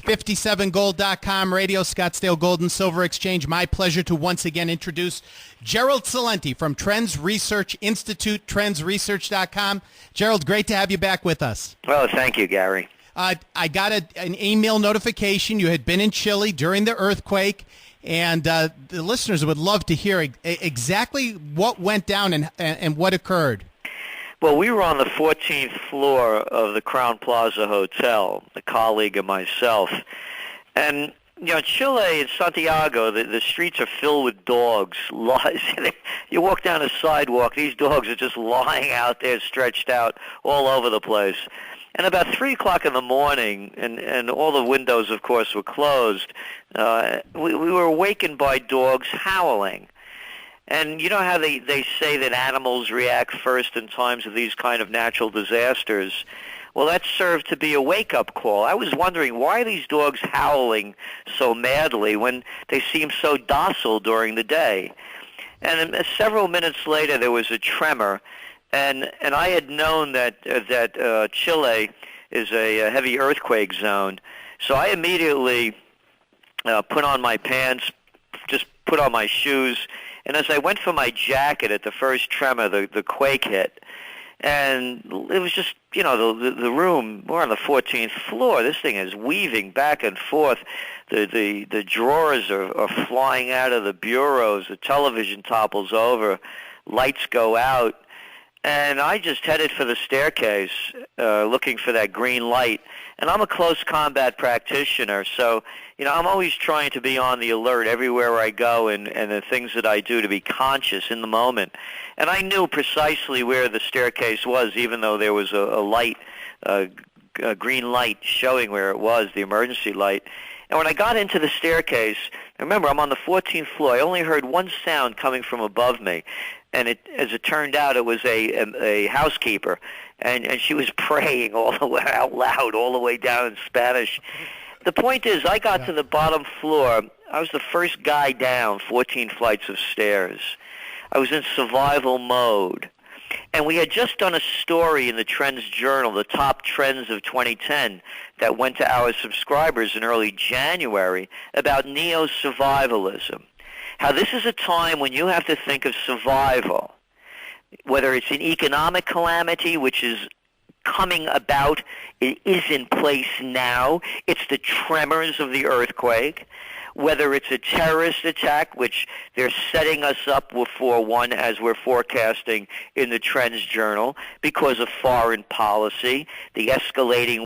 57gold.com, Radio, Scottsdale Gold and Silver Exchange. My pleasure to once again introduce Gerald Celente from Trends Research Institute, trendsresearch.com. Gerald, great to have you back with us. Well, thank you, Gary. I got an email notification. You had been in Chile during the earthquake, and the listeners would love to hear exactly what went down and what occurred. Well, we were on the 14th floor of the Crown Plaza Hotel, a colleague and myself. And, Chile and Santiago, the streets are filled with dogs. You walk down a sidewalk, these dogs are just lying out there, stretched out all over the place. And about 3 o'clock in the morning, and all the windows, of course, were closed, we were awakened by dogs howling. And you know how they say that animals react first in times of these kind of natural disasters? Well, that served to be a wake-up call. I was wondering, why are these dogs howling so madly when they seem so docile during the day? And several minutes later, there was a tremor, and I had known that Chile is a heavy earthquake zone, so I immediately put on my pants, just put on my shoes, and as I went for my jacket at the first tremor, the quake hit. And it was just, the room, we're on the 14th floor. This thing is weaving back and forth. The drawers are flying out of the bureaus. The television topples over. Lights go out. And I just headed for the staircase, looking for that green light. And I'm a close combat practitioner, so I'm always trying to be on the alert everywhere I go, and the things that I do to be conscious in the moment. And I knew precisely where the staircase was, even though there was a light, a green light showing where it was, the emergency light. And when I got into the staircase, remember, I'm on the 14th floor. I only heard one sound coming from above me. And as it turned out, it was a housekeeper, and she was praying all the way out loud, all the way down in Spanish. The point is, I got to the bottom floor. I was the first guy down 14 flights of stairs. I was in survival mode. And we had just done a story in the Trends Journal, the top trends of 2010, that went to our subscribers in early January about neo-survivalism. How this is a time when you have to think of survival, whether it's an economic calamity, which is coming about, it is in place now, it's the tremors of the earthquake, whether it's a terrorist attack, which they're setting us up for one as we're forecasting in the Trends Journal because of foreign policy, the escalating